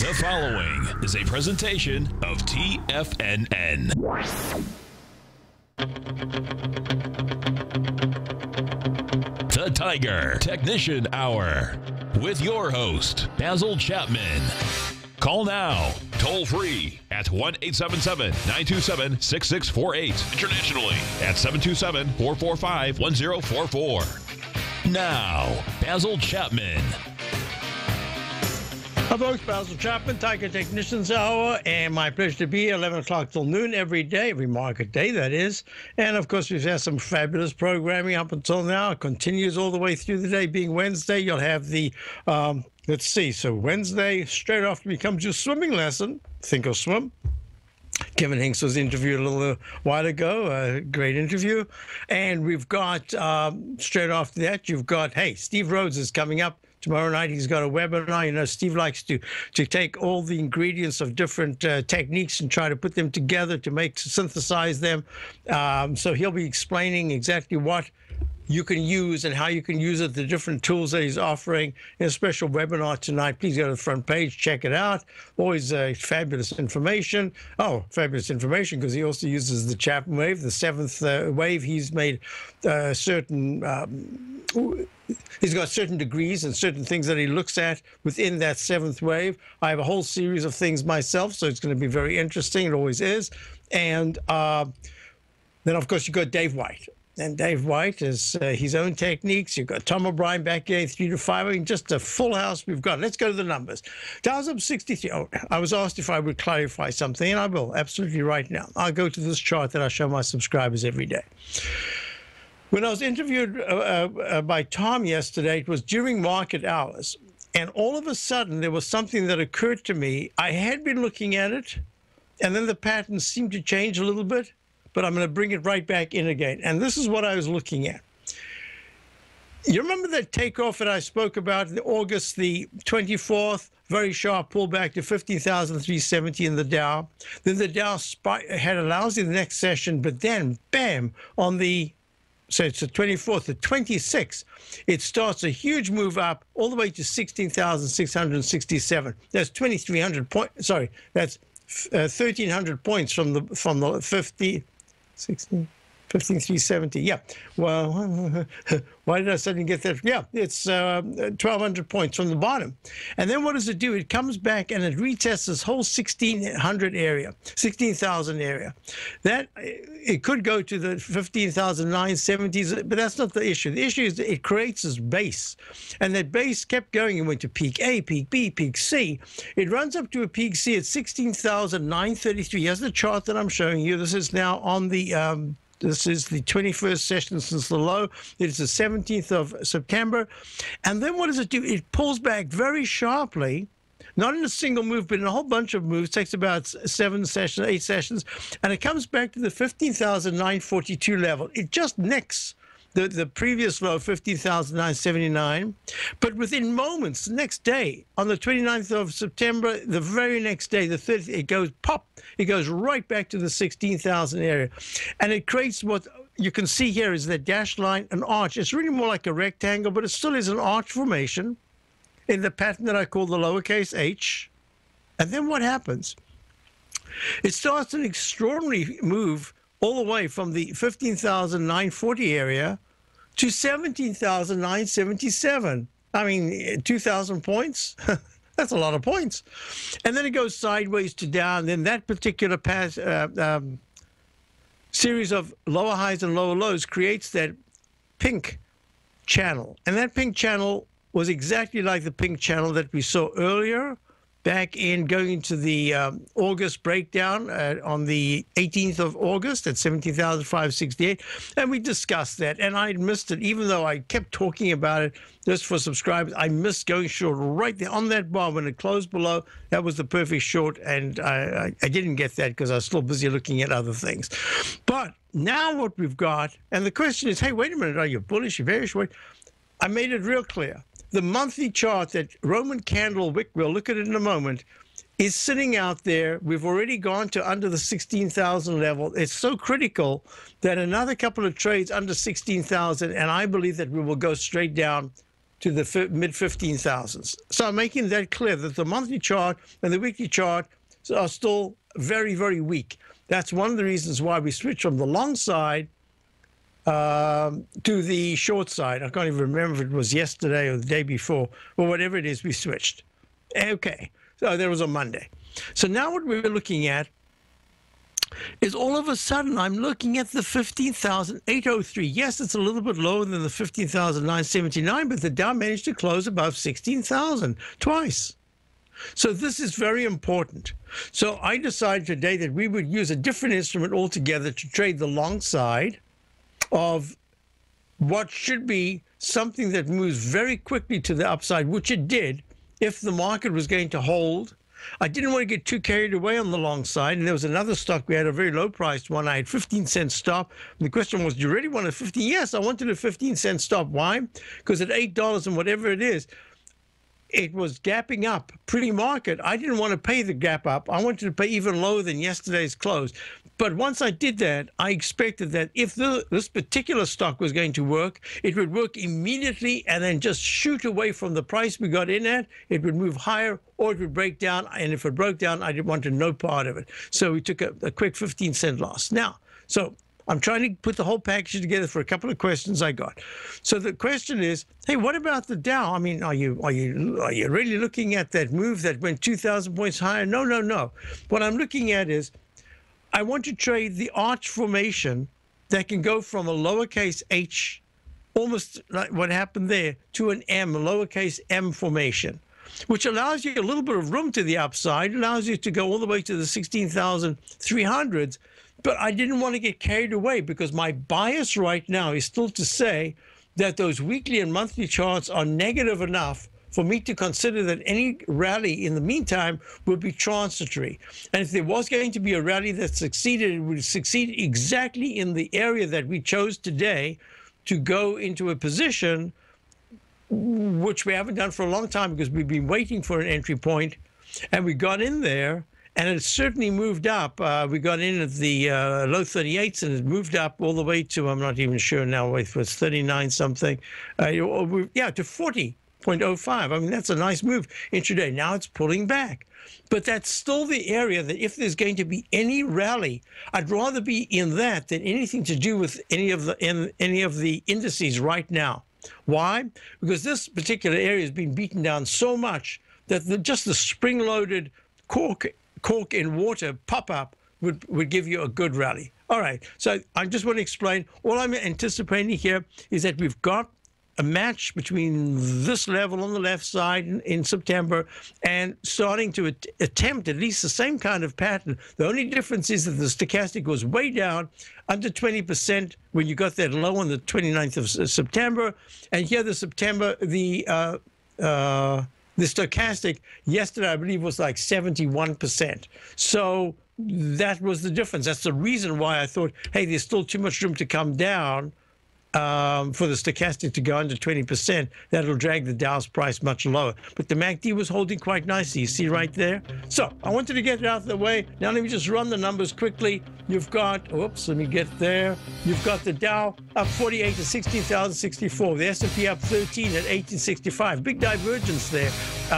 The following is a presentation of TFNN. The Tiger Technician Hour with your host, Basil Chapman. Call now, toll free at 1-877-927-6648. Internationally at 727-445-1044. Now, Basil Chapman. Hi folks, Basil Chapman, Tiger Technicians Hour, and my pleasure to be here 11 o'clock till noon every day, every market day, that is. And of course, we've had some fabulous programming up until now. It continues all the way through the day. Being Wednesday, you'll have the, let's see, so Wednesday, straight after becomes your swimming lesson, Think or Swim. Kevin Hinks was interviewed a little while ago, a great interview. And we've got, straight after that, you've got, hey, Steve Rhodes is coming up. Tomorrow night, he's got a webinar. You know, Steve likes to take all the ingredients of different techniques and try to put them together to synthesize them. So he'll be explaining exactly what you can use and how you can use it, the different tools that he's offering in a special webinar tonight. Please go to the front page, check it out. Always fabulous information. Oh, fabulous information, because he also uses the Chapman wave, the seventh wave. He's made he's got certain degrees and certain things that he looks at within that seventh wave. I have a whole series of things myself, so it's going to be very interesting. It always is. And then, of course, you've got Dave White. And Dave White has his own techniques. You've got Tom O'Brien back here, 3 to 5. I mean, just a full house we've got. Let's go to the numbers. Dow's up 63. Oh, I was asked if I would clarify something, and I will absolutely right now. I'll go to this chart that I show my subscribers every day. When I was interviewed by Tom yesterday, it was during market hours. And all of a sudden, there was something that occurred to me. I had been looking at it, and then the pattern seemed to change a little bit. But I'm going to bring it right back in again. And this is what I was looking at. You remember that takeoff that I spoke about in August the 24th? Very sharp pullback to 15,370 in the Dow. Then the Dow had a lousy the next session, but then, bam, on the, so it's the 24th, the 26th, it starts a huge move up all the way to 16,667. That's 2,300 points. Sorry, that's 1,300 points from the 15,370. Yeah. Well, why did I suddenly get that? Yeah, it's 1,200 points from the bottom. And then what does it do? It comes back and it retests this whole 1,600 area, 16,000 area. That it could go to the 15,970s, but that's not the issue. The issue is that it creates this base, and that base kept going. It went to peak A, peak B, peak C. It runs up to a peak C at 16,933. Here's the chart that I'm showing you. This is now on the this is the 21st session since the low. It's the 17th of September. And then what does it do? It pulls back very sharply, not in a single move, but in a whole bunch of moves. It takes about 8 sessions. And it comes back to the 15,942 level. It just nicks the previous low, 15,979. But within moments, the next day, on the 29th of September, the very next day, the 30th, it goes pop. It goes right back to the 16,000 area. And it creates what you can see here is that dashed line, an arch. It's really more like a rectangle, but it still is an arch formation in the pattern that I call the lowercase h. And then what happens? It starts an extraordinary move all the way from the 15,940 area to 17,977. I mean, 2,000 points. That's a lot of points. And then it goes sideways to down. Then that particular series of lower highs and lower lows creates that pink channel. And that pink channel was exactly like the pink channel that we saw earlier, back in going into the August breakdown on the 18th of August at 17,568. And we discussed that. And I missed it, even though I kept talking about it just for subscribers. I missed going short right there on that bar when it closed below. That was the perfect short. And I didn't get that because I was still busy looking at other things. But now what we've got, and the question is, hey, wait a minute, are you bullish, bearish? I made it real clear. The monthly chart that Roman candle wick, we'll look at it in a moment, is sitting out there. We've already gone to under the 16,000 level. It's so critical that another couple of trades under 16,000, and I believe that we will go straight down to the mid 15,000s. So I'm making that clear that the monthly chart and the weekly chart are still very, very weak. That's one of the reasons why we switched from the long side to the short side. I can't even remember if it was yesterday or the day before, or whatever it is, we switched. Okay, so there was a Monday. So now what we're looking at is all of a sudden I'm looking at the 15,803. Yes, it's a little bit lower than the 15,979, but the Dow managed to close above 16,000 twice. So this is very important. So I decided today that we would use a different instrument altogether to trade the long side of what should be something that moves very quickly to the upside, which it did if the market was going to hold. I didn't want to get too carried away on the long side. And there was another stock. We had a very low priced one. I had 15-cent stop. And the question was, do you really want a 15? Yes, I wanted a 15-cent stop. Why? Because at $8 and whatever it is, it was gapping up pre-market. I didn't want to pay the gap up. I wanted to pay even lower than yesterday's close. But once I did that, I expected that if this particular stock was going to work, it would work immediately and then just shoot away from the price we got in at. It would move higher or it would break down. And if it broke down, I didn't want no part of it. So we took a quick 15-cent loss. Now, so I'm trying to put the whole package together for a couple of questions I got. So the question is, hey, what about the Dow? I mean, are you really looking at that move that went 2,000 points higher? No, no, no. What I'm looking at is I want to trade the arch formation that can go from a lowercase h, almost like what happened there, to an M, a lowercase m formation, which allows you a little bit of room to the upside, allows you to go all the way to the 16,300s. But I didn't want to get carried away because my bias right now is still to say that those weekly and monthly charts are negative enough for me to consider that any rally in the meantime would be transitory. And if there was going to be a rally that succeeded, it would succeed exactly in the area that we chose today to go into a position, which we haven't done for a long time because we've been waiting for an entry point, and we got in there. And it certainly moved up. We got in at the low 38s, and it moved up all the way to, I'm not even sure now, it was 39 something. Yeah, to 40.05. I mean, that's a nice move intraday. Now it's pulling back. But that's still the area that if there's going to be any rally, I'd rather be in that than anything to do with any of the indices right now. Why? Because this particular area has been beaten down so much that just the spring-loaded cork in water pop-up would give you a good rally. All right, so I just want to explain. All I'm anticipating here is that we've got a match between this level on the left side in September and starting to attempt at least the same kind of pattern. The only difference is that the stochastic was way down, under 20% when you got that low on the 29th of September. And here the stochastic yesterday, I believe, was like 71%. So that was the difference. That's the reason why I thought, hey, there's still too much room to come down for the stochastic to go under 20%. That'll drag the Dow's price much lower. But the MACD was holding quite nicely. You see right there? So I wanted to get it out of the way. Now let me just run the numbers quickly. You've got, oops, let me get there. You've got the Dow up 48 to 16,064. The S&P up 13 at 1865. Big divergence there.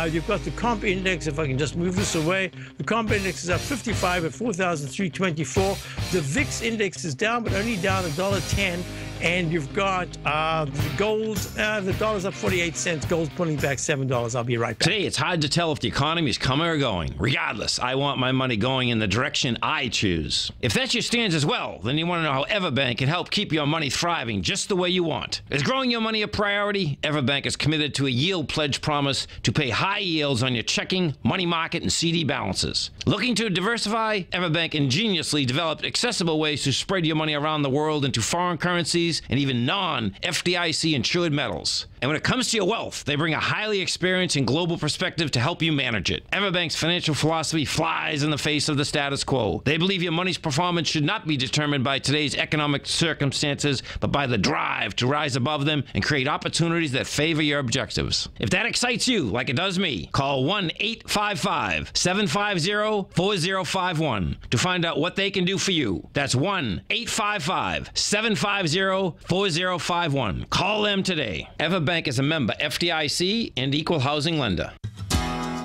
You've got the comp index, if I can just move this away. The comp index is up 55 at 4,324. The VIX index is down, but only down $1.10. And you've got the gold, the dollar's up 48 cents. Gold's pulling back $7. I'll be right back. Today, it's hard to tell if the economy is coming or going. Regardless, I want my money going in the direction I choose. If that's your stance as well, then you want to know how Everbank can help keep your money thriving just the way you want. Is growing your money a priority? Everbank is committed to a yield pledge promise to pay high yields on your checking, money market, and CD balances. Looking to diversify? Everbank ingeniously developed accessible ways to spread your money around the world into foreign currencies and even non-FDIC insured metals. And when it comes to your wealth, they bring a highly experienced and global perspective to help you manage it. Everbank's financial philosophy flies in the face of the status quo. They believe your money's performance should not be determined by today's economic circumstances, but by the drive to rise above them and create opportunities that favor your objectives. If that excites you, like it does me, call 1-855-750-4051 to find out what they can do for you. That's 1-855-750-4051. 800-880-4051. Call them today. Everbank is a member FDIC and equal housing lender.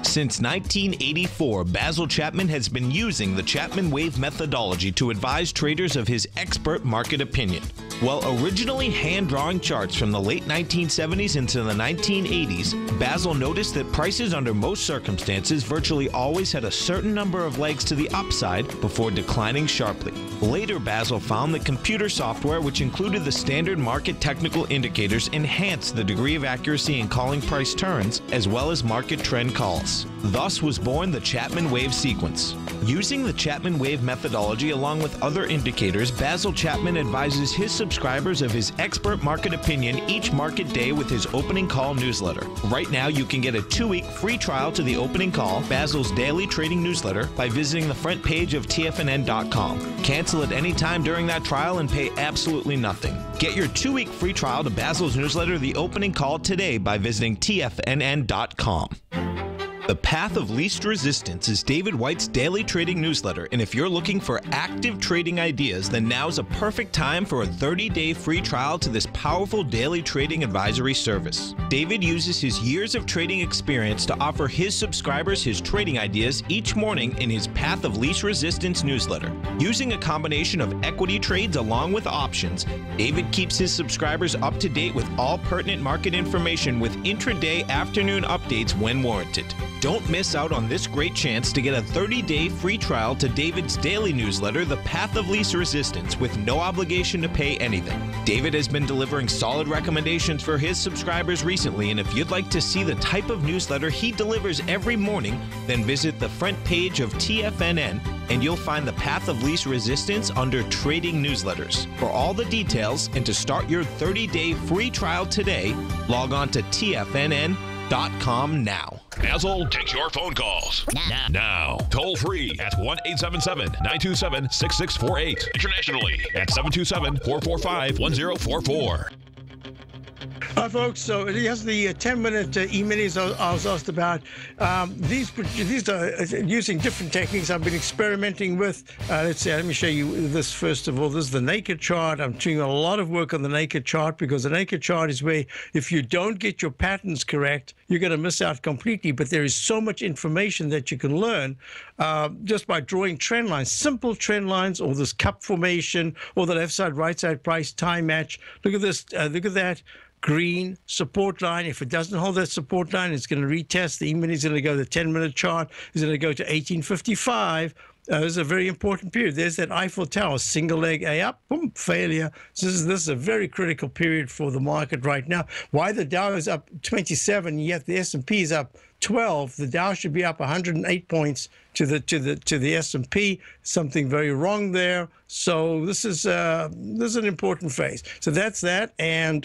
Since 1984, Basil Chapman has been using the Chapman Wave methodology to advise traders of his expert market opinion. While originally hand-drawing charts from the late 1970s into the 1980s, Basil noticed that prices under most circumstances virtually always had a certain number of legs to the upside before declining sharply. Later, Basil found that computer software, which included the standard market technical indicators, enhanced the degree of accuracy in calling price turns, as well as market trend calls. Thus was born the Chapman Wave sequence. Using the Chapman Wave methodology along with other indicators, Basil Chapman advises his subscribers of his expert market opinion each market day with his opening call newsletter. Right now, you can get a 2-week free trial to the opening call, Basil's daily trading newsletter, by visiting the front page of TFNN.com. Cancel at any time during that trial and pay absolutely nothing. Get your 2-week free trial to Basil's newsletter, The Opening Call, today by visiting TFNN.com. The Path of Least Resistance is David White's daily trading newsletter, and if you're looking for active trading ideas, then now's a perfect time for a 30-day free trial to this powerful daily trading advisory service. David uses his years of trading experience to offer his subscribers his trading ideas each morning in his Path of Least Resistance newsletter. Using a combination of equity trades along with options, David keeps his subscribers up to date with all pertinent market information with intraday afternoon updates when warranted. Don't miss out on this great chance to get a 30-day free trial to David's daily newsletter, The Path of Least Resistance, with no obligation to pay anything. David has been delivering solid recommendations for his subscribers recently, and if you'd like to see the type of newsletter he delivers every morning, then visit the front page of TFNN and you'll find the Path of Least Resistance under Trading Newsletters. For all the details and to start your 30-day free trial today, log on to TFNN.com now. Basil takes your phone calls. Now. Toll free at 1-877-927-6648. Internationally at 727-445-1044. Hi, folks. So here's the 10-minute e-minis I was asked about. These are using different techniques I've been experimenting with. Let's see. Let me show you this first of all. This is the naked chart. I'm doing a lot of work on the naked chart because the naked chart is where if you don't get your patterns correct, you're going to miss out completely. But there is so much information that you can learn just by drawing trend lines, simple trend lines, or this cup formation, or the left side, right side price time match. Look at this. Look at that. Green support line. If it doesn't hold that support line, it's going to retest. The E-mini is going to go, the 10-minute chart is going to go to 1855. This is a very important period. There's that Eiffel Tower, single leg A up, boom, failure. So this is a very critical period for the market right now. Why the Dow is up 27, yet the S&P is up 12. The Dow should be up 108 points to the S&P. Something very wrong there. So this is an important phase. So that's that. And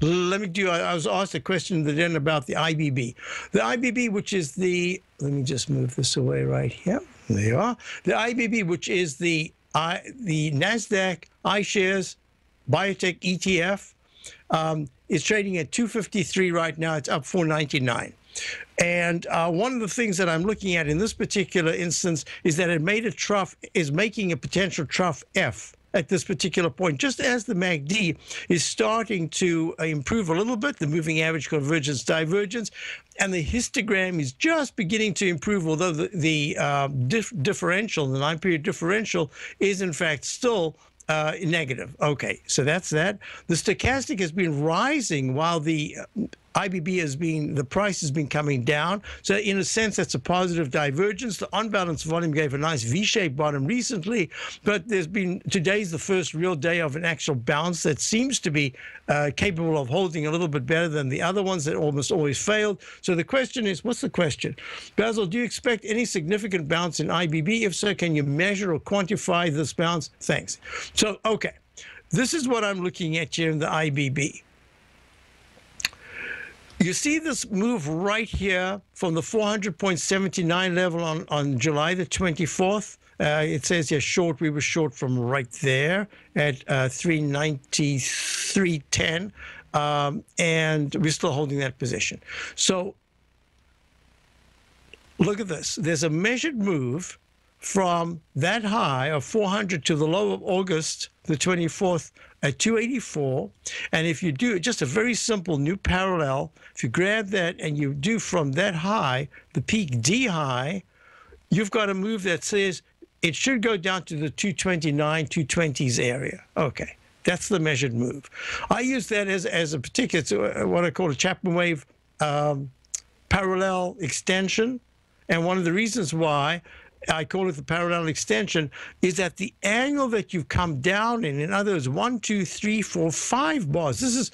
let me do, I was asked a question then about the IBB. The IBB, which is the, let me just move this away right here. There you are. The IBB, which is the NASDAQ iShares Biotech ETF, is trading at 253 right now. It's up 499. And one of the things that I'm looking at in this particular instance is that it made a trough, is making a potential trough F at this particular point, just as the MACD is starting to improve a little bit, the moving average convergence divergence, and the histogram is just beginning to improve, although the differential, the 9-period differential, is in fact still negative. Okay, so that's that. The stochastic has been rising while the IBB has been, the price has been coming down. So in a sense, that's a positive divergence. The on-balance volume gave a nice V-shaped bottom recently, but today's the first real day of an actual bounce that seems to be capable of holding a little bit better than the other ones that almost always failed. So the question is, what's the question? Basil, do you expect any significant bounce in IBB? If so, can you measure or quantify this bounce? Thanks. So, okay, this is what I'm looking at here in the IBB. You see this move right here from the 400.79 level on July the 24th. It says here short. We were short from right there at 393.10, and we're still holding that position. So look at this. There's a measured move from that high of 400 to the low of August the 24th at 284. And if you do just a very simple new parallel, if you grab that and you do from that high, the peak D high, you've got a move that says it should go down to the 229, 220s area. Okay, that's the measured move. I use that as a particular, what I call a Chapman wave parallel extension. And one of the reasons why I call it the parallel extension is that the angle that you've come down in other words, 1, 2, 3, 4, 5 bars. This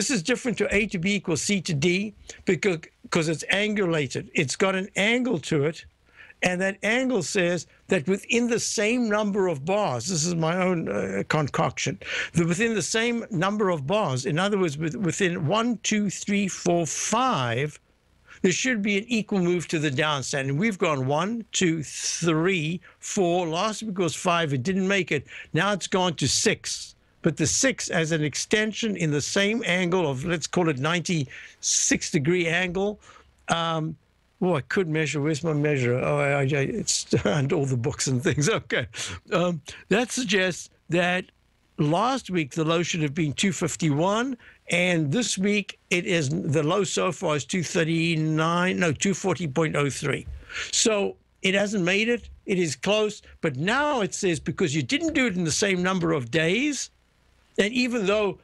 is different to A to B equals C to D because it's angulated. It's got an angle to it. And that angle says that within the same number of bars, this is my own concoction, within the same number of bars, in other words, within 1, 2, 3, 4, 5, there should be an equal move to the downside. And we've gone 1, 2, 3, 4. Last week was 5. It didn't make it. Now it's gone to 6. But the 6 as an extension in the same angle of, let's call it 96-degree angle. I could measure. Where's my measure? Oh, it's under all the books and things. Okay. That suggests that last week the low should have been 251, and this week it is the low so far is 240.03. So it hasn't made it. It is close, but now it says because you didn't do it in the same number of days, and even though,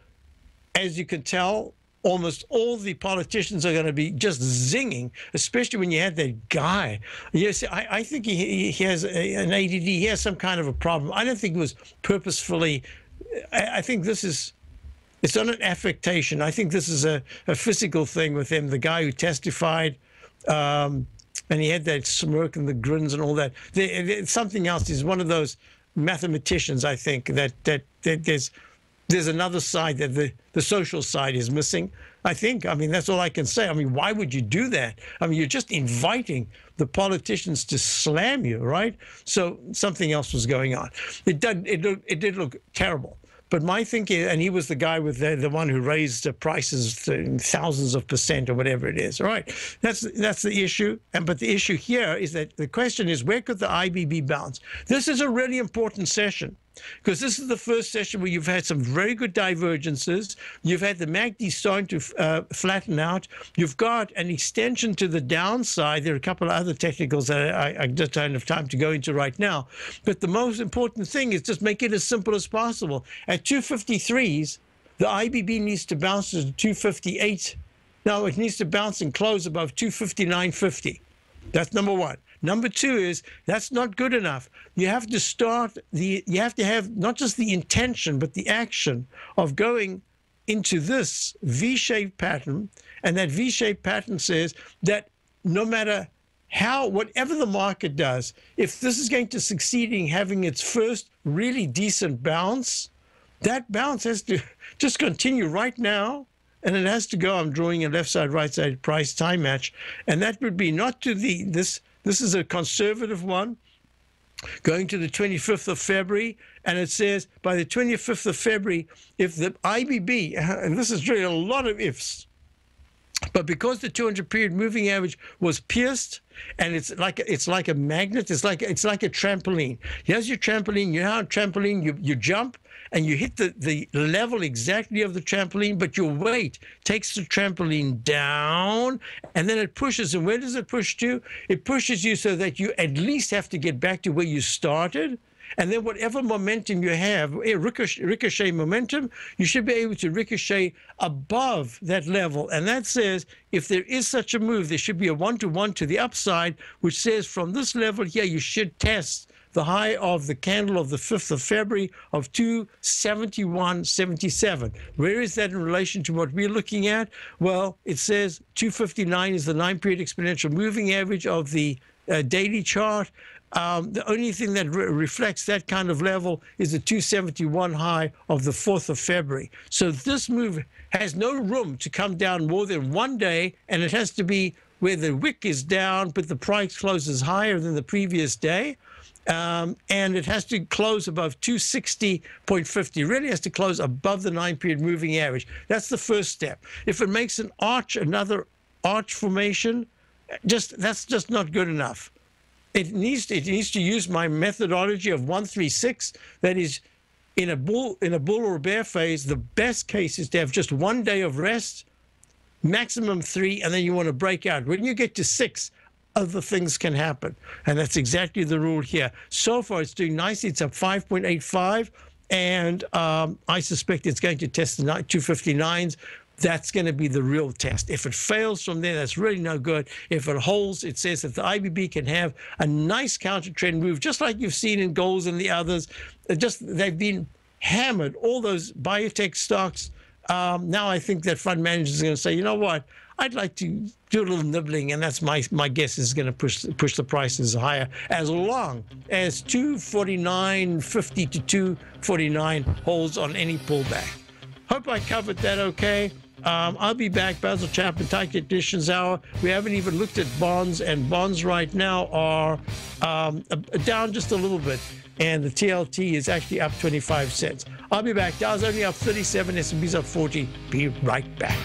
as you can tell, almost all the politicians are going to be just zinging, especially when you had that guy. Yes, I think he has an ADD. He has some kind of a problem. I don't think it was purposefully. I think this is, it's not an affectation. I think this is a physical thing with him. The guy who testified, and he had that smirk and the grins and all that. Something else. He's one of those mathematicians, I think, that there's another side that the social side is missing. I think, that's all I can say. Why would you do that? You're just inviting the politicians to slam you, right? So something else was going on. It did look terrible. But my thinking, and he was the guy with the one who raised the prices thousands of % or whatever it is. All right, that's the issue. But the issue here is that the question is, where could the IBB bounce? This is a really important session, because this is the first session where you've had some very good divergences. You've had the MACD starting to flatten out. You've got an extension to the downside. There are a couple of other technicals that I just don't have time to go into right now. But the most important thing is just make it as simple as possible. At 253s, the IBB needs to bounce to 258. Now, it needs to bounce and close above 259.50. That's number one. Number two is that's not good enough. You have to you have to have not just the intention, but the action of going into this V-shaped pattern. And that V-shaped pattern says that no matter whatever the market does, if this is going to succeed in having its first really decent bounce, that bounce has to just continue right now. And it has to go, I'm drawing a left side, right side price time match. And that would be not to this is a conservative one, going to the 25th of February. And it says by the 25th of February, if the IBB, and this is really a lot of ifs, but because the 200 period moving average was pierced, and it's like a magnet, it's like a trampoline. Here's your trampoline. You know how a trampoline, you jump and you hit the level exactly of the trampoline, but your weight takes the trampoline down, and then it pushes. And where does it push to? It pushes you so that you at least have to get back to where you started. And then whatever momentum you have, ricochet momentum, you should be able to ricochet above that level. And that says if there is such a move, there should be a 1-to-1 to the upside, which says from this level here, you should test the high of the candle of the 5th of February of 271.77. Where is that in relation to what we're looking at? Well, it says 259 is the 9-period exponential moving average of the daily chart. The only thing that reflects that kind of level is the 271 high of the 4th of February. So this move has no room to come down more than one day, and it has to be where the wick is down, but the price closes higher than the previous day. And it has to close above 260.50. Really has to close above the 9-period moving average. That's the first step. If it makes another arch formation, that's just not good enough. It needs to use my methodology of 136. That is, in a bull or bear phase, the best case is to have just 1 day of rest, maximum 3, and then you want to break out. When you get to 6, other things can happen, and that's exactly the rule here. So far, it's doing nicely. It's up 5.85, and I suspect it's going to test the 259s. That's going to be the real test. If it fails from there, that's really no good. If it holds, it says that the IBB can have a nice counter trend move, just like you've seen in golds and the others. They've been hammered, all those biotech stocks. Now I think that fund managers are going to say, you know what, I'd like to do a little nibbling, and that's my guess is going to push the prices higher, as long as 249.50 to 249 holds on any pullback. Hope I covered that okay. I'll be back. Basil Chapman, Tiger Editions Hour. We haven't even looked at bonds, and bonds right now are down just a little bit, and the TLT is actually up 25 cents. I'll be back. Dow's only up 37, S&P's up 40. Be right back.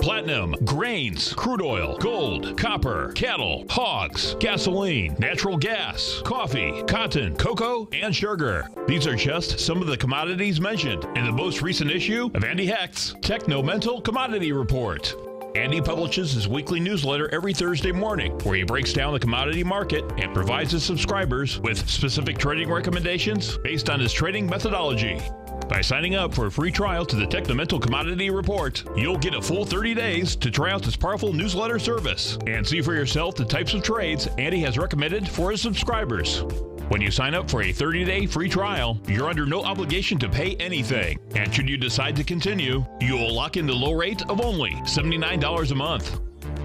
Platinum, grains, crude oil, gold, copper, cattle, hogs, gasoline, natural gas, coffee, cotton, cocoa, and sugar. These are just some of the commodities mentioned in the most recent issue of Andy Hecht's Techno-Mental Commodity Report. Andy publishes his weekly newsletter every Thursday morning, where he breaks down the commodity market and provides his subscribers with specific trading recommendations based on his trading methodology. By signing up for a free trial to the Techno-Mental Commodity Report, you'll get a full 30 days to try out this powerful newsletter service and see for yourself the types of trades Andy has recommended for his subscribers. When you sign up for a 30-day free trial, you're under no obligation to pay anything. And should you decide to continue, you will lock in the low rate of only $79 a month.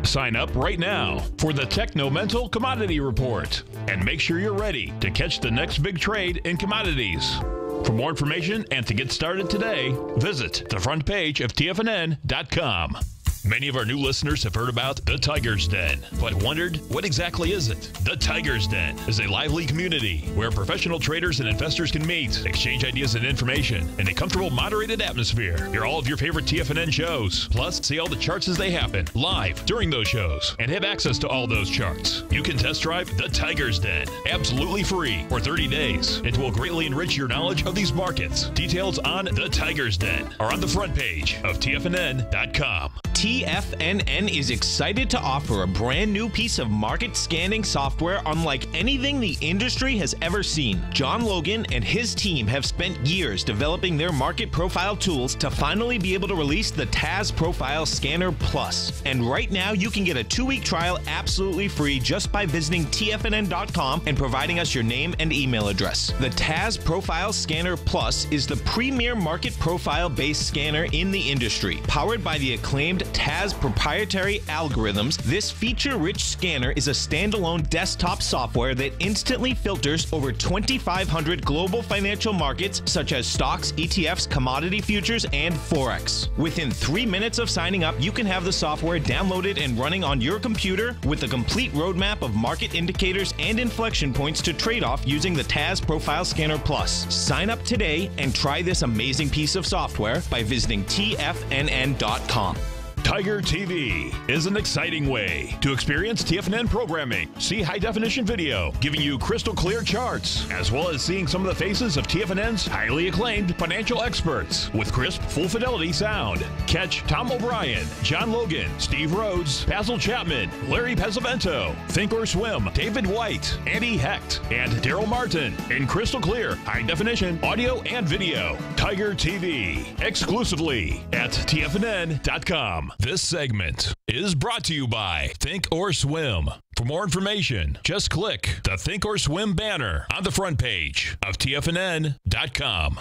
Sign up right now for the Techno-Mental Commodity Report and make sure you're ready to catch the next big trade in commodities. For more information and to get started today, visit the front page of TFNN.com. Many of our new listeners have heard about the Tiger's Den, but wondered, what exactly is it? The Tiger's Den is a lively community where professional traders and investors can meet, exchange ideas and information in a comfortable, moderated atmosphere. Hear all of your favorite TFNN shows, plus see all the charts as they happen live during those shows and have access to all those charts. You can test drive the Tiger's Den absolutely free for 30 days. It will greatly enrich your knowledge of these markets. Details on the Tiger's Den are on the front page of TFNN.com. TFNN is excited to offer a brand new piece of market scanning software unlike anything the industry has ever seen. John Logan and his team have spent years developing their market profile tools to finally be able to release the TAS Profile Scanner Plus. And right now you can get a 2-week trial absolutely free just by visiting TFNN.com and providing us your name and email address. The TAS Profile Scanner Plus is the premier market profile based scanner in the industry. Powered by the acclaimed TAS proprietary algorithms, this feature-rich scanner is a standalone desktop software that instantly filters over 2,500 global financial markets such as stocks, ETFs, commodity futures, and Forex. Within 3 minutes of signing up, you can have the software downloaded and running on your computer with a complete roadmap of market indicators and inflection points to trade off using the TAS Profile Scanner Plus. Sign up today and try this amazing piece of software by visiting TFNN.com. Tiger TV is an exciting way to experience TFNN programming. See high-definition video giving you crystal clear charts, as well as seeing some of the faces of TFNN's highly acclaimed financial experts with crisp, full-fidelity sound. Catch Tom O'Brien, John Logan, Steve Rhodes, Basil Chapman, Larry Pesavento, Think or Swim, David White, Andy Hecht, and Daryl Martin in crystal clear, high-definition audio and video. Tiger TV, exclusively at TFNN.com. This segment is brought to you by Think or Swim. For more information, just click the Think or Swim banner on the front page of TFNN.com.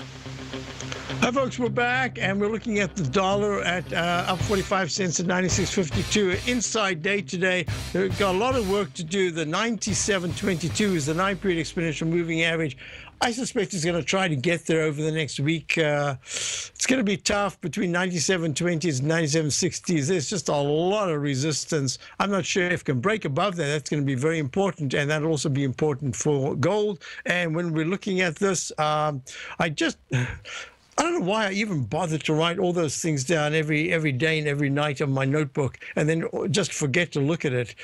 Hi, folks. We're back, and we're looking at the dollar at up 45 cents at 96.52. Inside day today. We've got a lot of work to do. The 97.22 is the 9-period exponential moving average. I suspect it's going to try to get there over the next week. It's going to be tough between 97.20s and 97.60s. There's just a lot of resistance. I'm not sure if it can break above that. That's going to be very important, and that'll also be important for gold. And when we're looking at this, I don't know why I even bothered to write all those things down every day and every night on my notebook, and then just forget to look at it.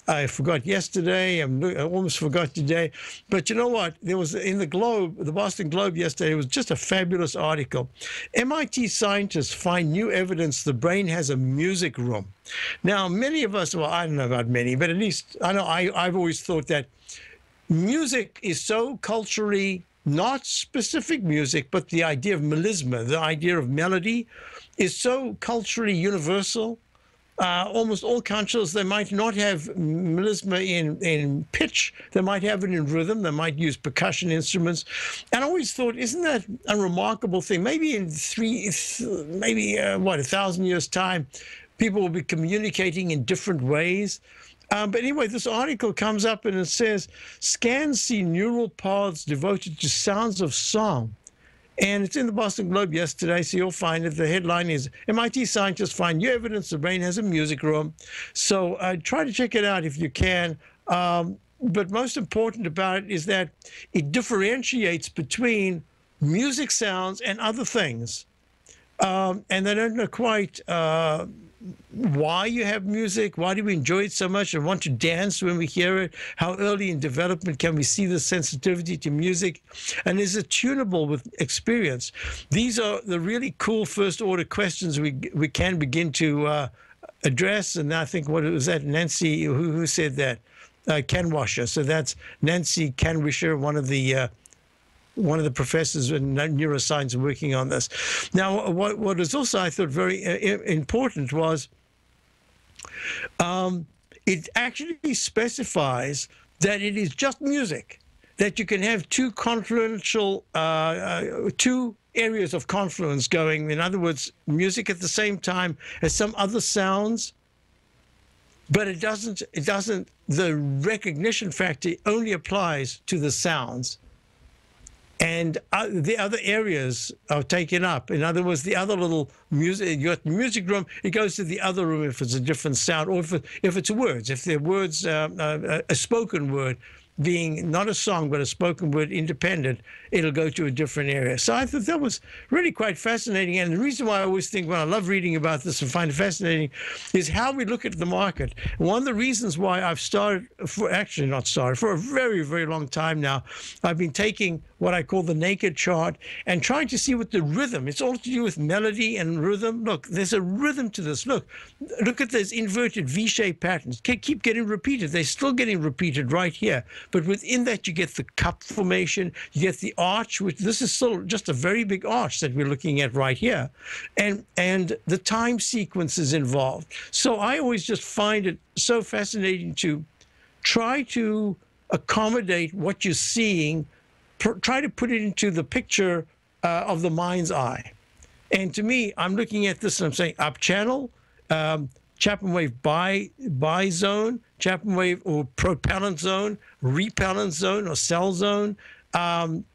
I forgot yesterday. I almost forgot today. But you know what? There was in the Globe, the Boston Globe yesterday, it was just a fabulous article. MIT scientists find new evidence the brain has a music room. Now, many of us, well, I don't know about many, but at least I know I've always thought that music is so culturally, not specific music, but the idea of melisma, the idea of melody, is so culturally universal. Almost all cultures, they might not have melisma in pitch. They might have it in rhythm. They might use percussion instruments. And I always thought, isn't that a remarkable thing? Maybe in 1,000 years' time, people will be communicating in different ways. But anyway, this article comes up and it says, scans see neural paths devoted to sounds of song. And it's in the Boston Globe yesterday, so you'll find it. The headline is, MIT scientists find new evidence the brain has a music room. So try to check it out if you can. But most important about it is that it differentiates between music sounds and other things. And they don't know quite why you have music, why do we enjoy it so much and want to dance when we hear it, how early in development can we see the sensitivity to music, and is it tunable with experience? These are the really cool first order questions we can begin to address. And I think, what was that, Nancy, who said that? Canwisher. So that's Nancy Canwisher, one of the professors in neuroscience working on this. Now, what is also, I thought, very important was it actually specifies that it is just music, that you can have two areas of confluence going. In other words, music at the same time as some other sounds, but it doesn't, the recognition factor only applies to the sounds. And the other areas are taken up. In other words, the other little music, you got the music room, it goes to the other room if it's a different sound, or if it's words. If they're words, a spoken word, being not a song, but a spoken word independent, it'll go to a different area. So I thought that was really quite fascinating. And the reason why I always think, when I love reading about this and find it fascinating, is how we look at the market. And one of the reasons why I've started, for a very, very long time now, I've been taking what I call the naked chart and trying to see what the rhythm, it's all to do with melody and rhythm. Look, there's a rhythm to this. Look at those inverted V-shaped patterns. Keep getting repeated. They're still getting repeated right here. But within that, you get the cup formation, you get the arch, which this is still just a very big arch that we're looking at right here. And the time sequence is involved. So I always just find it so fascinating to try to accommodate what you're seeing, try to put it into the picture of the mind's eye. And to me, I'm looking at this and I'm saying up channel, Chapman wave by zone, Chapman wave or propellant zone, repellent zone or cell zone,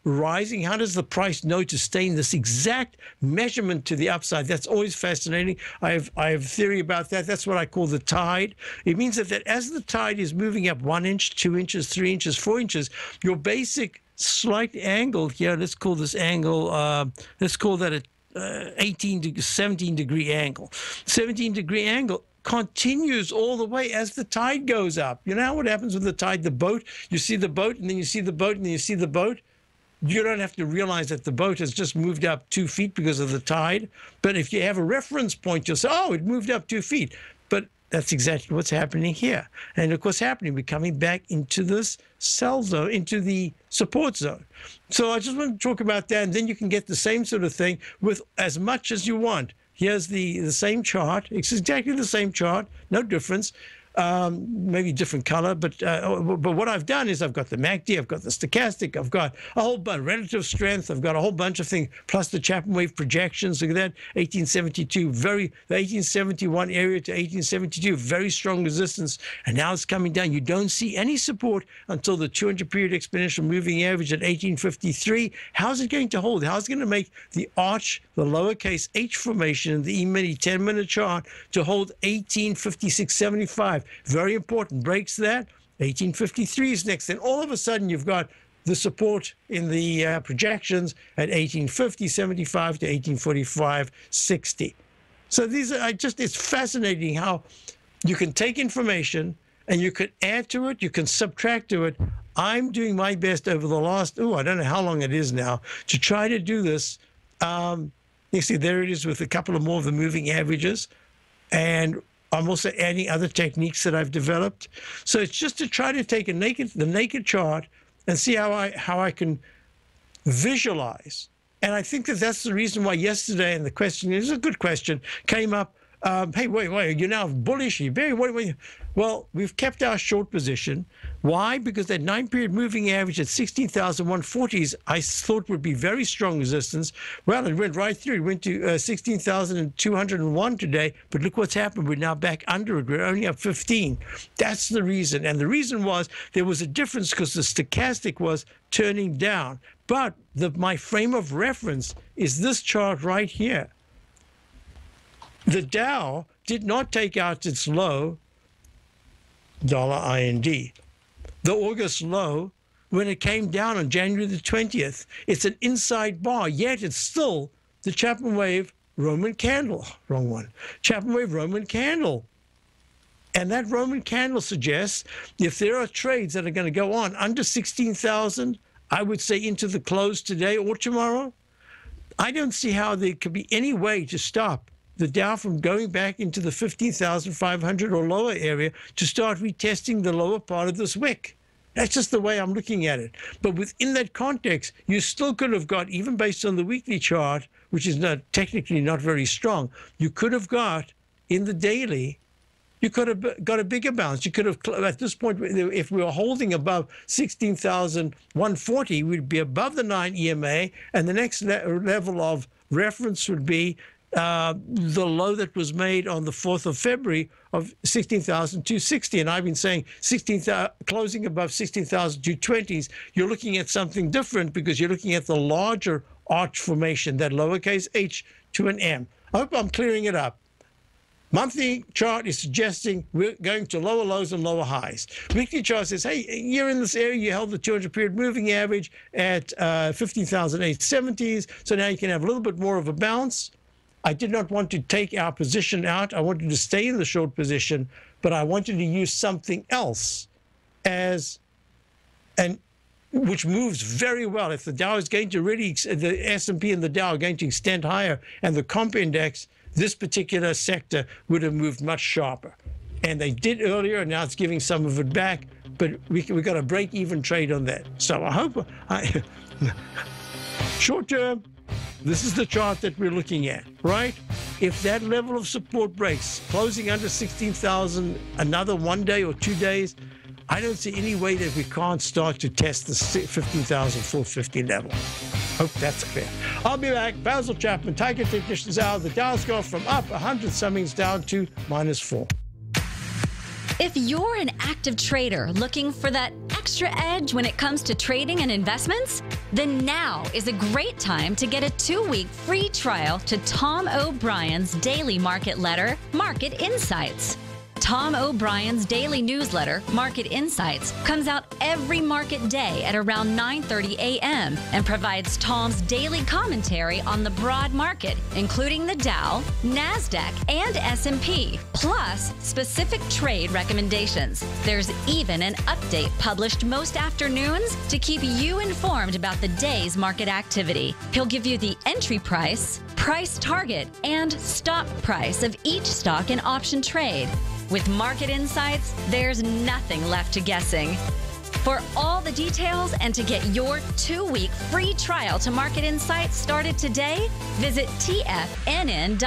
rising. How does the price know to stay in this exact measurement to the upside? That's always fascinating. I have theory about that. That's what I call the tide. It means that as the tide is moving up 1 inch, 2 inches, 3 inches, 4 inches, your basic slight angle here, let's call this angle, let's call that a 17 degree angle. 17 degree angle continues all the way as the tide goes up. You know what happens with the tide? The boat, you see the boat, and then you see the boat, and then you see the boat. You don't have to realize that the boat has just moved up 2 feet because of the tide. But if you have a reference point, you'll say, oh, it moved up 2 feet. But that's exactly what's happening here. And of course, we're coming back into this cell zone, into the support zone. So I just want to talk about that, and then you can get the same sort of thing with as much as you want. Here's the same chart. It's exactly the same chart, no difference. Maybe different color, but what I've done is I've got the MACD, I've got the stochastic, I've got a whole bunch, relative strength, I've got a whole bunch of things, plus the Chapman wave projections. Look at that, 1872, the 1871 area to 1872, very strong resistance, and now it's coming down. You don't see any support until the 200-period exponential moving average at 1853. How's it going to hold? How's it going to make the arch, the lowercase h formation in the E-mini 10-minute chart to hold 1856.75? Very important. Breaks that. 1853 is next. Then all of a sudden you've got the support in the projections at 1850.75 to 1845.60. So these are it's fascinating how you can take information and you can add to it, you can subtract to it. I'm doing my best over the last, I don't know how long it is now, to try to do this. You see, there it is with a couple of more of the moving averages. And I'm also adding other techniques that I've developed. So it's just to try to take the naked chart and see how I can visualize. And I think that's the reason why yesterday, and the question is a good question, came up. Hey, wait, you're now bullish. Well, we've kept our short position. Why? Because that 9-period moving average at 16,140s, I thought would be very strong resistance. Well, it went right through. It went to 16,201 today. But look what's happened. We're now back under it. We're only up 15. That's the reason. And the reason was there was a difference because the stochastic was turning down. But my frame of reference is this chart right here. The Dow did not take out its low, $IND. The August low, when it came down on January the 20th, it's an inside bar, yet it's still the Chapman wave Roman candle. Wrong one. Chapman wave Roman candle. And that Roman candle suggests if there are trades that are going to go on under 16,000, I would say into the close today or tomorrow, I don't see how there could be any way to stop the Dow from going back into the 15,500 or lower area to start retesting the lower part of this wick. That's just the way I'm looking at it. But within that context, you still could have got, even based on the weekly chart, which is technically not very strong, you could have got in the daily, you could have got a bigger bounce. You could have, at this point, if we were holding above 16,140, we'd be above the 9 EMA, and the next level of reference would be the low that was made on the 4th of February of 16,260. And I've been saying closing above 16,220s, you're looking at something different because you're looking at the larger arch formation, that lowercase h to an m. I hope I'm clearing it up. Monthly chart is suggesting we're going to lower lows and lower highs. Weekly chart says, hey, you're in this area. You held the 200-period moving average at 15,870s. So now you can have a little bit more of a bounce. I did not want to take our position out. I wanted to stay in the short position, but I wanted to use something else which moves very well. If the Dow is going to really, the S&P and the Dow are going to extend higher, and the comp index, this particular sector would have moved much sharper. And they did earlier, and now it's giving some of it back, but we got a break-even trade on that. So I hope, short term, this is the chart that we're looking at, right? If that level of support breaks, closing under 16,000 another 1 day or 2 days, I don't see any way that we can't start to test the 15,450 level. Hope that's clear. I'll be back. Basil Chapman, Tiger Technicians Hour. The Dow's gone from up 100 somethings down to -4. If you're an active trader looking for that extra edge when it comes to trading and investments, then now is a great time to get a 2-week free trial to Tom O'Brien's daily market letter, Market Insights. Tom O'Brien's daily newsletter, Market Insights, comes out every market day at around 9:30 a.m. and provides Tom's daily commentary on the broad market, including the Dow, NASDAQ, and S&P, plus specific trade recommendations. There's even an update published most afternoons to keep you informed about the day's market activity. He'll give you the entry price, price target, and stop price of each stock and option trade. With Market Insights, there's nothing left to guessing. For all the details and to get your 2-week free trial to Market Insights started today, visit TFNN.com.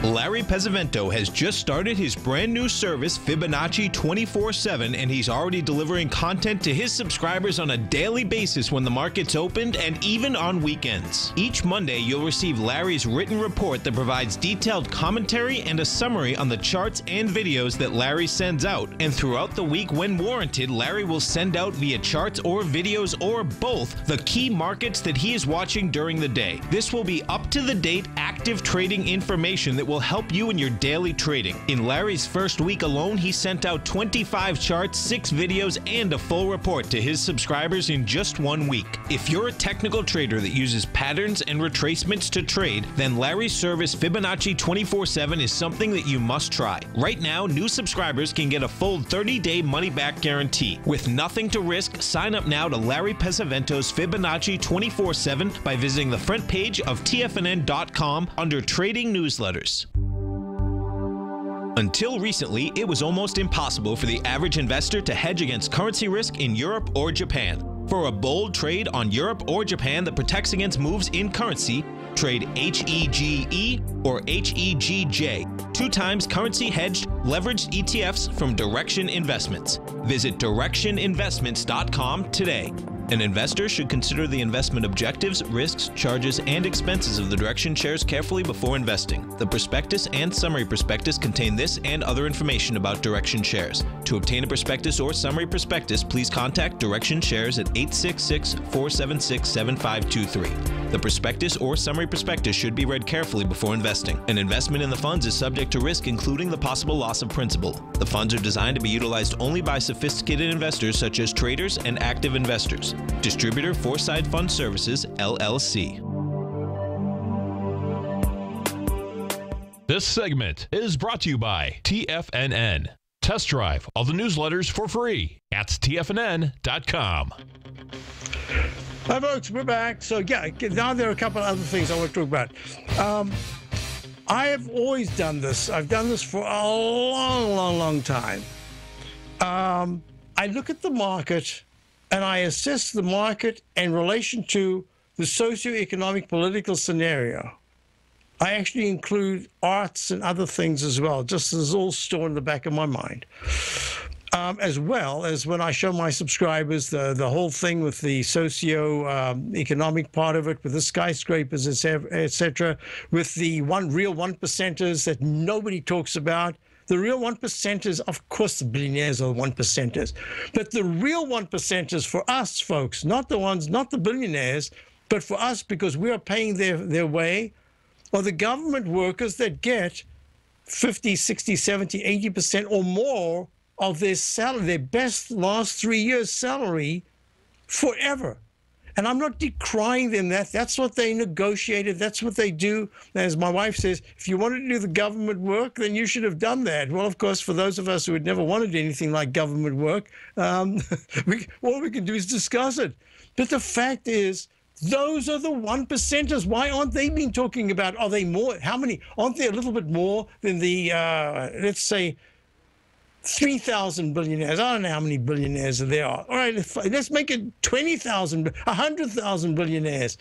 Larry Pesavento has just started his brand new service, Fibonacci 24/7, and he's already delivering content to his subscribers on a daily basis when the market's opened and even on weekends. Each Monday, you'll receive Larry's written report that provides detailed commentary and a summary on the charts and videos that Larry sends out. And throughout the week, when warranted, Larry will send out via charts or videos or both the key markets that he is watching during the day. This will be up-to-the-date active trading information that will will help you in your daily trading. In Larry's first week alone, he sent out 25 charts, 6 videos, and a full report to his subscribers in just 1 week. If you're a technical trader that uses patterns and retracements to trade, then Larry's service Fibonacci 24/7 is something that you must try. Right now, new subscribers can get a full 30-day money-back guarantee. With nothing to risk, sign up now to Larry Pesavento's Fibonacci 24/7 by visiting the front page of TFNN.com under Trading Newsletters. Until recently, it was almost impossible for the average investor to hedge against currency risk in Europe or Japan. For a bold trade on Europe or Japan that protects against moves in currency, trade HEGE or HEGJ, 2 times currency hedged leveraged ETFs from Direction Investments. Visit directioninvestments.com today. An investor should consider the investment objectives, risks, charges, and expenses of the Direction shares carefully before investing. The prospectus and summary prospectus contain this and other information about Direction shares. To obtain a prospectus or summary prospectus, please contact Direction Shares at 866-476-7523. The prospectus or summary prospectus should be read carefully before investing. An investment in the funds is subject to risk, including the possible loss of principal. The funds are designed to be utilized only by sophisticated investors such as traders and active investors. Distributor Foreside Fund Services, LLC. This segment is brought to you by TFNN. Test drive all the newsletters for free at TFNN.com. Hi, folks, we're back. So, yeah, now there are a couple of other things I want to talk about. I have always done this. I've done this for a long time. I look at the market and I assess the market in relation to the socioeconomic political scenario. I actually include arts and other things as well, just as all stored in the back of my mind. As well as when I show my subscribers the whole thing with the socio-economic part of it, with the skyscrapers, etc., with the real one percenters that nobody talks about. The real one percenters, of course, the billionaires are the one percenters, but the real one percenters for us, folks, not the billionaires, but for us, because we are paying their way, are the government workers that get 50, 60, 70, 80% or more of their salary, their best last 3 years' salary forever. And I'm not decrying them. That's what they negotiated. That's what they do. As my wife says, if you wanted to do the government work, then you should have done that. Well, of course, for those of us who had never wanted anything like government work, all we can do is discuss it. But the fact is, those are the one percenters. Why aren't they being talking about? Are they more? How many? Aren't they a little bit more than the, let's say, 3,000 billionaires? I don't know how many billionaires there are. All right, let's make it 20,000, 100,000 billionaires.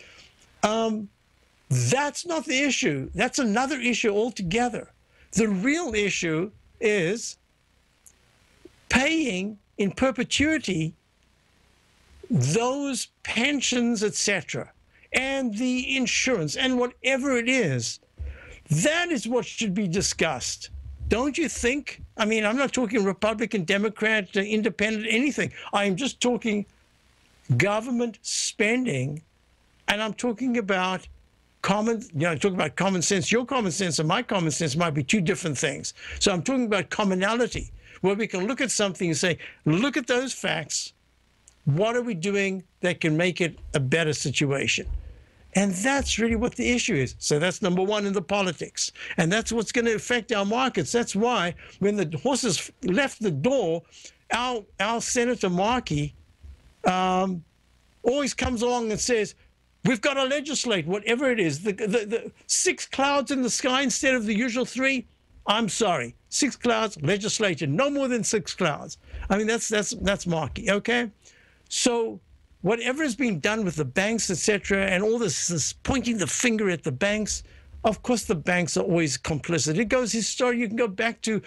That's not the issue. That's another issue altogether. The real issue is paying in perpetuity those pensions, etc., and the insurance and whatever it is. That is what should be discussed. Don't you think? I mean, I'm not talking Republican, Democrat, Independent, anything. I am just talking government spending, and I'm talking about common sense. Your common sense and my common sense might be 2 different things. So I'm talking about commonality, where we can look at something and say, look at those facts. What are we doing that can make it a better situation? And that's really what the issue is. So that's number one in the politics. And that's what's going to affect our markets. That's why when the horses left the door, our Senator Markey always comes along and says, we've got to legislate whatever it is. The 6 clouds in the sky instead of the usual 3. I'm sorry. 6 clouds legislated. No more than 6 clouds. I mean, that's Markey, okay? So whatever is being done with the banks, etc., and all this pointing the finger at the banks, of course the banks are always complicit. It goes historic. You can go back to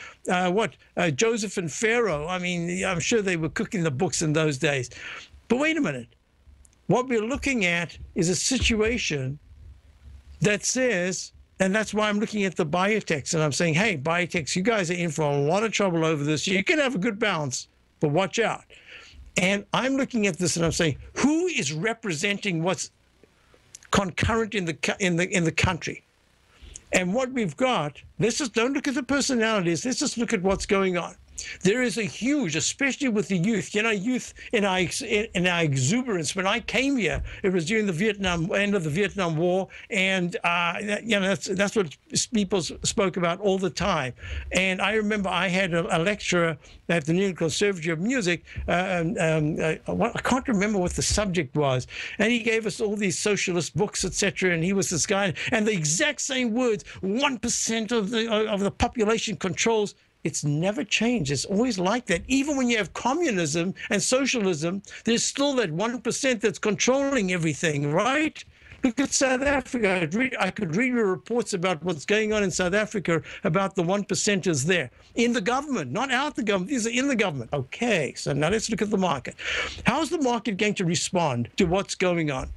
Joseph and Pharaoh. I mean, I'm sure they were cooking the books in those days. But wait a minute. What we're looking at is a situation that says, and that's why I'm looking at the biotechs, and I'm saying, hey, biotechs, you guys are in for a lot of trouble over this. You can have a good bounce, but watch out. And I'm looking at this and I'm saying, who is representing what's concurrent in the country? And what we've got, let's just don't look at the personalities, let's just look at what's going on. There is a huge, especially with the youth, youth in our exuberance. When I came here, it was during the end of the Vietnam War, and that's what people spoke about all the time. And I remember I had a lecturer at the New York Conservatory of Music. I can't remember what the subject was, and he gave us all these socialist books, etc. And he was this guy, and the exact same words: 1% of the population controls. It's never changed. It's always like that. Even when you have communism and socialism, there's still that 1% that's controlling everything, right? Look at South Africa. I could read your reports about what's going on in South Africa about the 1%ers there. In the government, not out the government. These are in the government. Okay, so now let's look at the market. How's the market going to respond to what's going on?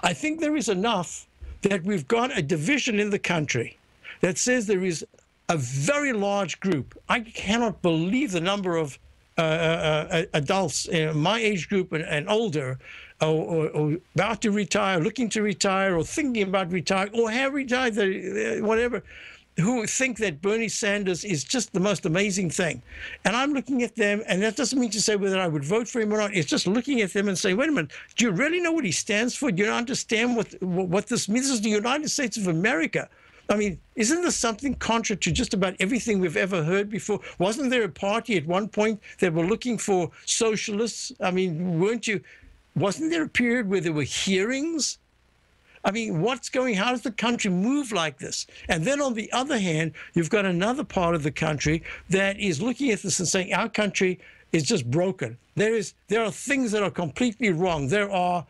I think there is enough that we've got a division in the country that says there is a very large group. I cannot believe the number of adults in my age group and older, or about to retire, looking to retire, or thinking about retiring, or have retired, whatever, who think that Bernie Sanders is just the most amazing thing. And I'm looking at them, and that doesn't mean to say whether I would vote for him or not. It's just looking at them and saying, wait a minute, do you really know what he stands for? Do you understand what this means? This is the United States of America. I mean, isn't this something contrary to just about everything we've ever heard before? Wasn't there a party at one point that were looking for socialists? I mean, wasn't there a period where there were hearings? I mean, how does the country move like this? And then on the other hand, you've got another part of the country that is looking at this and saying our country is just broken. There are things that are completely wrong. There are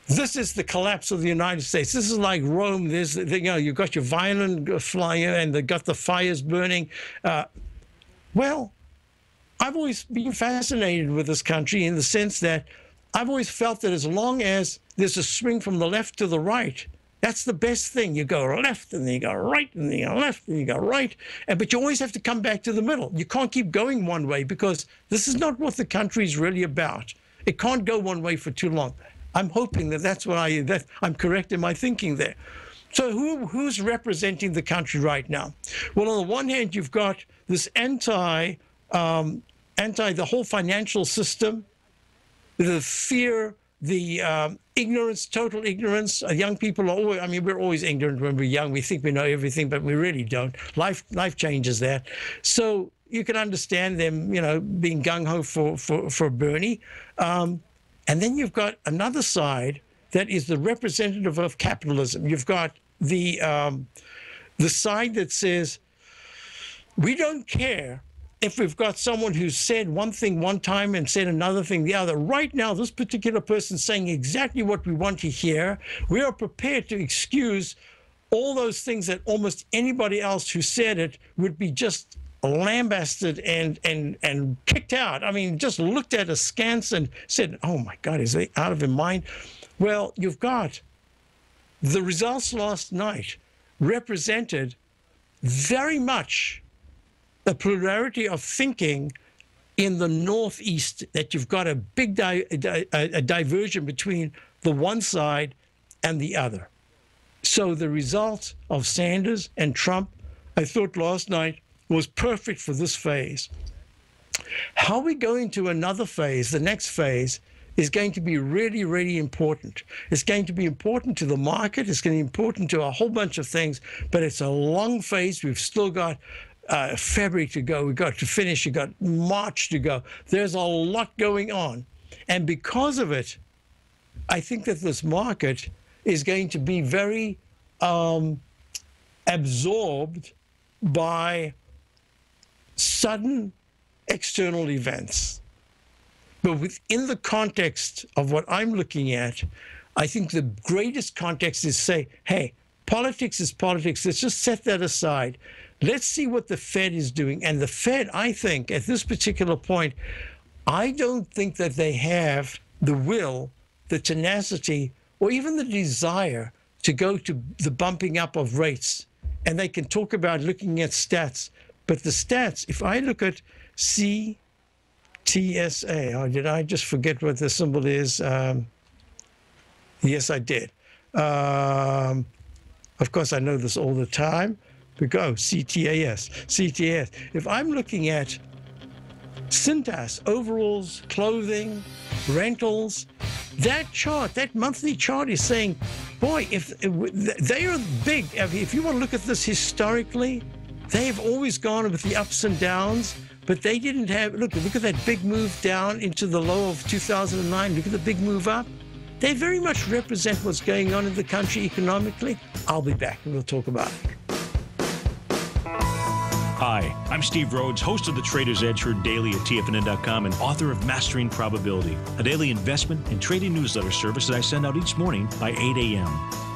this is the collapse of the United States. This is like Rome. You've got your violin flying and they've got the fires burning. Well, I've always been fascinated with this country in the sense that I've always felt that as long as there's a swing from the left to the right, that's the best thing. You go left, and then you go right, and then you go left, and you go right. But you always have to come back to the middle. You can't keep going one way because this is not what the country is really about. It can't go one way for too long. I'm hoping that I'm correct in my thinking there. So who's representing the country right now? Well, on the one hand, you've got this anti the whole financial system, the fear, the ignorance, total ignorance. Young people are always, we're always ignorant when we're young. We think we know everything, but we really don't. Life changes that. So you can understand them, being gung-ho for Bernie. And then you've got another side that is the representative of capitalism. You've got the side that says, we don't care if we've got someone who said one thing one time and said another thing the other. Right now, this particular person's saying exactly what we want to hear. We are prepared to excuse all those things that almost anybody else who said it would be just lambasted and kicked out. Just looked at askance and said, oh my God, is he out of his mind? Well, you've got the results last night represented very much the plurality of thinking in the Northeast, that you've got a big a diversion between the one side and the other. So the result of Sanders and Trump, I thought last night, was perfect for this phase. How we go into another phase, the next phase, is going to be really, really important. It's going to be important to the market. It's going to be important to a whole bunch of things, but it's a long phase. We've still got February to go. We've got to finish. You've got March to go. There's a lot going on. And because of it, I think that this market is going to be very absorbed by sudden external events. But within the context of what I'm looking at, I think the greatest context is say, hey, politics is politics. Let's just set that aside. Let's see what the Fed is doing. And the Fed, I think, at this particular point, I don't think that they have the will, the tenacity, or even the desire to go to the bumping up of rates. And they can talk about looking at stats. But the stats, if I look at CTSA, or did I just forget what the symbol is? Yes, I did. Of course, I know this all the time. Go CTAS. If I'm looking at Cintas, overalls, clothing, rentals, that chart, that monthly chart is saying, boy, if they are big. If you want to look at this historically, they have always gone with the ups and downs, but they didn't have, look at that big move down into the low of 2009. Look at the big move up. They very much represent what's going on in the country economically. I'll be back and we'll talk about it. Hi, I'm Steve Rhodes, host of the Trader's Edge, heard daily at TFNN.com and author of Mastering Probability, a daily investment and trading newsletter service that I send out each morning by 8 a.m.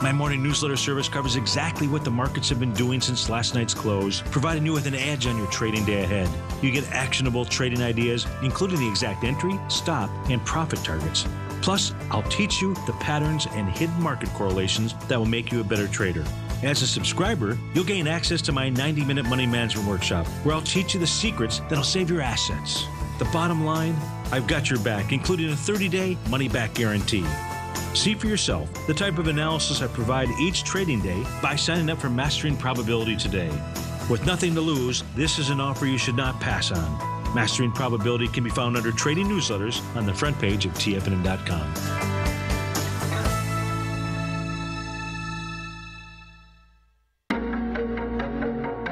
My morning newsletter service covers exactly what the markets have been doing since last night's close, providing you with an edge on your trading day ahead. You get actionable trading ideas, including the exact entry, stop, and profit targets. Plus, I'll teach you the patterns and hidden market correlations that will make you a better trader. As a subscriber, you'll gain access to my 90-minute money management workshop, where I'll teach you the secrets that'll save your assets. The bottom line, I've got your back, including a 30-day money-back guarantee. See for yourself the type of analysis I provide each trading day by signing up for Mastering Probability today. With nothing to lose, this is an offer you should not pass on. Mastering Probability can be found under Trading Newsletters on the front page of TFNN.com.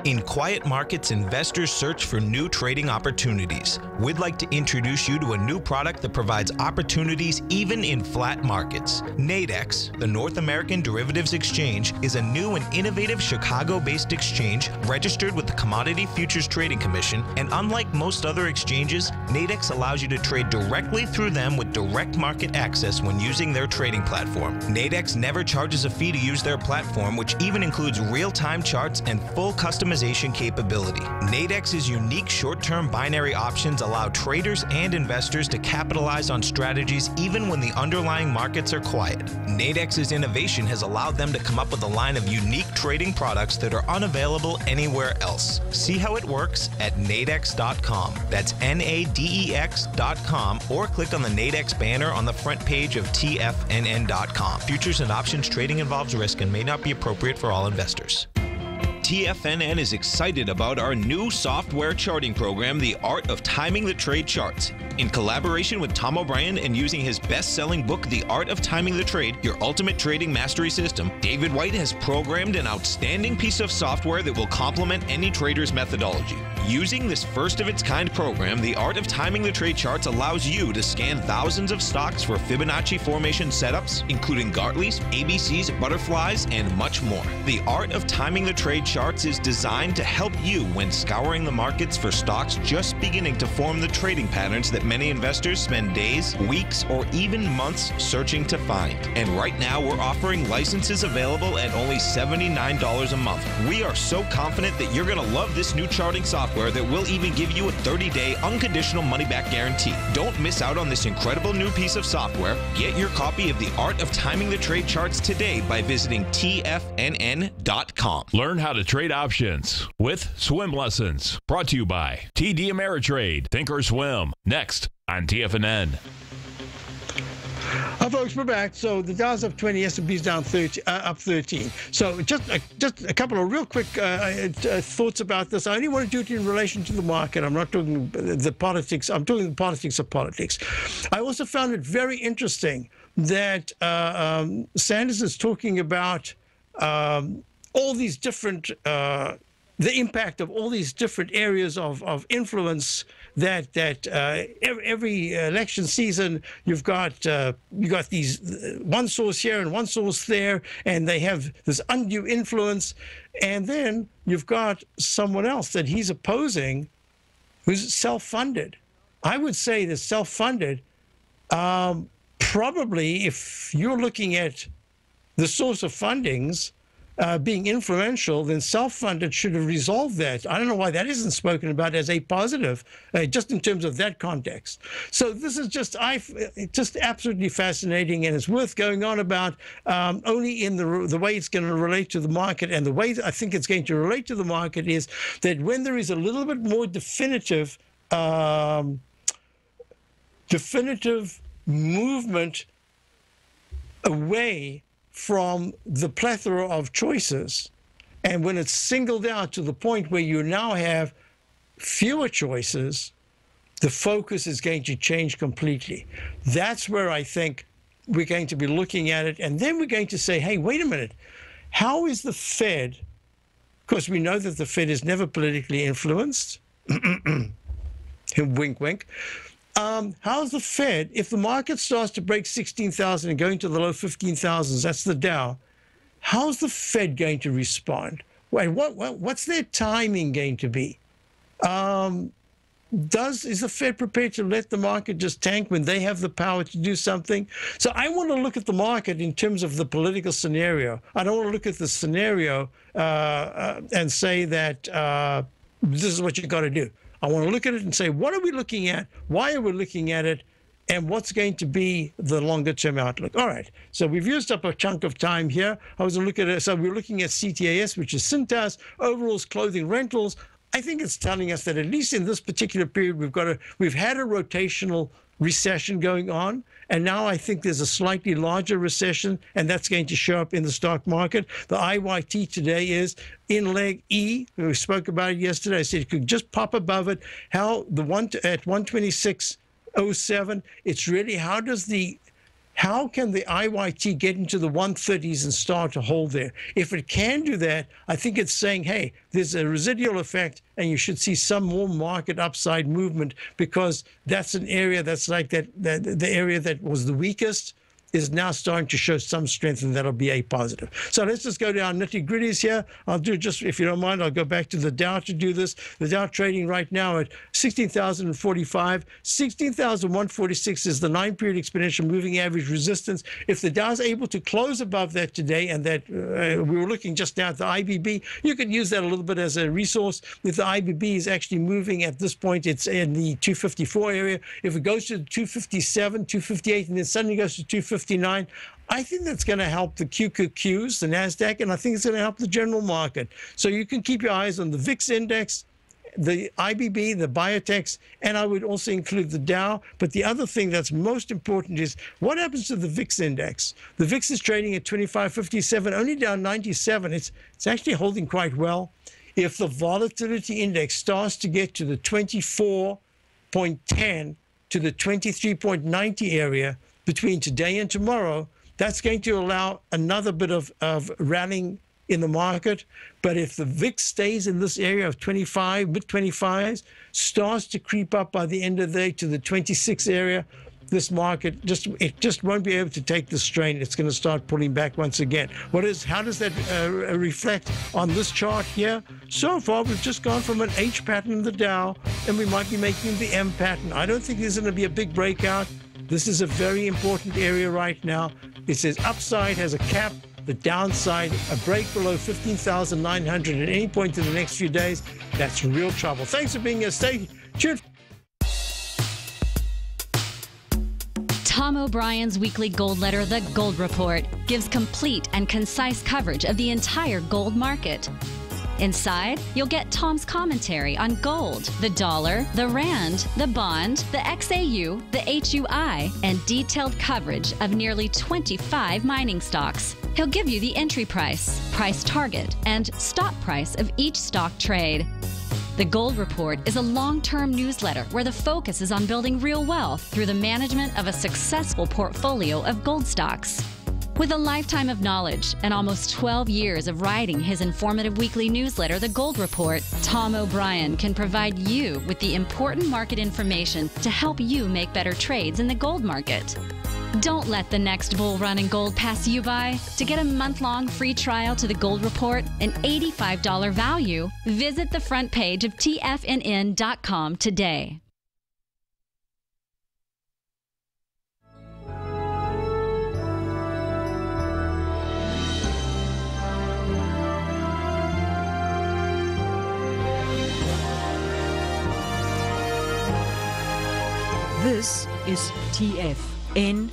In quiet markets, investors search for new trading opportunities. We'd like to introduce you to a new product that provides opportunities even in flat markets. Nadex, the North American Derivatives Exchange, is a new and innovative Chicago-based exchange registered with the Commodity Futures Trading Commission, and unlike most other exchanges, Nadex allows you to trade directly through them with direct market access when using their trading platform. Nadex never charges a fee to use their platform, which even includes real-time charts and full customization capability. Nadex's unique short-term binary options allow traders and investors to capitalize on strategies even when the underlying markets are quiet. Nadex's innovation has allowed them to come up with a line of unique trading products that are unavailable anywhere else. See how it works at nadex.com. That's NADEX.com, or click on the Nadex banner on the front page of TFNN.com. Futures and options trading involves risk and may not be appropriate for all investors. TFNN is excited about our new software charting program, The Art of Timing the Trade Charts. In collaboration with Tom O'Brien and using his best-selling book, The Art of Timing the Trade, Your Ultimate Trading Mastery System, David White has programmed an outstanding piece of software that will complement any trader's methodology. Using this first-of-its-kind program, The Art of Timing the Trade Charts allows you to scan thousands of stocks for Fibonacci formation setups, including Gartley's, ABC's, butterflies, and much more. The Art of Timing the Trade Charts is designed to help you when scouring the markets for stocks just beginning to form the trading patterns that many investors spend days, weeks, or even months searching to find. And right now, we're offering licenses available at only $79 a month. We are so confident that you're going to love this new charting software that will even give you a 30-day unconditional money-back guarantee. Don't miss out on this incredible new piece of software. Get your copy of The Art of Timing the Trade Charts today by visiting TFNN.com. Learn how to trade options with swim lessons. Brought to you by TD Ameritrade. Think or swim. Next on TFNN. Hi, folks, we're back. So the Dow's up 20, S&P's down 13, up 13. So just a couple of real quick thoughts about this. I only want to do it in relation to the market. I'm not talking the politics. I'm talking the politics of politics. I also found it very interesting that Sanders is talking about all these different, the impact of all these different areas of influence that every election season you've got these one source here and one source there, and they have this undue influence, and then you've got someone else that he's opposing who's self-funded. I would say that self-funded, probably if you're looking at the source of fundings being influential, then self-funded should have resolved that. I don't know why that isn't spoken about as a positive, just in terms of that context. So this is just absolutely fascinating, and it's worth going on about, only in the way it's going to relate to the market. And the way I think it's going to relate to the market is that when there is a little bit more definitive movement away from the plethora of choices, and when it's singled out to the point where you now have fewer choices, the focus is going to change completely. That's where I think we're going to be looking at it. And then we're going to say, hey, wait a minute. How is the Fed? Because we know that the Fed is never politically influenced. Wink, wink. How's the Fed, if the market starts to break 16,000 and going to the low 15,000s, that's the Dow, how's the Fed going to respond? What's their timing going to be? Is the Fed prepared to let the market just tank when they have the power to do something? So I want to look at the market in terms of the political scenario. I don't want to look at the scenario and say that this is what you got to do. I want to look at it and say, what are we looking at? Why are we looking at it? And what's going to be the longer term outlook? All right. So we've used up a chunk of time here. I was looking at it. So we're looking at CTAS, which is Cintas, overalls, clothing, rentals. I think it's telling us that at least in this particular period, we've had a rotational recession going on. And now I think there's a slightly larger recession, and that's going to show up in the stock market. The IYT today is in leg E. We spoke about it yesterday. I said it could just pop above it. How the one at 126.07, it's really how can the IYT get into the 130s and start to hold there? If it can do that, I think it's saying, hey, there's a residual effect and you should see some more market upside movement, because that's an area that's like that the area that was the weakest is now starting to show some strength, and that'll be a positive. So let's just go down nitty-gritties here. I'll do just, if you don't mind, I'll go back to the Dow to do this. The Dow trading right now at 16,045. 16,146 is the 9-period exponential moving average resistance. If the Dow is able to close above that today, and that we were looking just now at the IBB, you could use that a little bit as a resource. If the IBB is actually moving at this point, it's in the 254 area. If it goes to 257, 258, and then suddenly goes to 259, I think that's going to help the QQQs, the NASDAQ, and I think it's going to help the general market. So you can keep your eyes on the VIX index, the IBB, the biotechs, and I would also include the Dow. But the other thing that's most important is what happens to the VIX index. The VIX is trading at 2557, only down 97. It's actually holding quite well. If the volatility index starts to get to the 24.10 to the 23.90 area, between today and tomorrow, that's going to allow another bit of rallying in the market. But if the VIX stays in this area of 25, mid-25s, starts to creep up by the end of the day to the 26 area, this market just won't be able to take the strain. It's going to start pulling back once again. How does that reflect on this chart here? So far, we've just gone from an H pattern in the Dow, and we might be making the M pattern. I don't think there's going to be a big breakout. This is a very important area right now. It says upside has a cap, the downside, a break below 15,900 at any point in the next few days. That's real trouble. Thanks for being here. Stay tuned. Tom O'Brien's weekly gold letter, The Gold Report, gives complete and concise coverage of the entire gold market. Inside, you'll get Tom's commentary on gold, the dollar, the rand, the bond, the XAU, the HUI, and detailed coverage of nearly 25 mining stocks. He'll give you the entry price, price target, and stop price of each stock trade. The Gold Report is a long-term newsletter where the focus is on building real wealth through the management of a successful portfolio of gold stocks. With a lifetime of knowledge and almost 12 years of writing his informative weekly newsletter, The Gold Report, Tom O'Brien can provide you with the important market information to help you make better trades in the gold market. Don't let the next bull run in gold pass you by. To get a month-long free trial to The Gold Report, an $85 value, visit the front page of TFNN.com today. This is TFNN,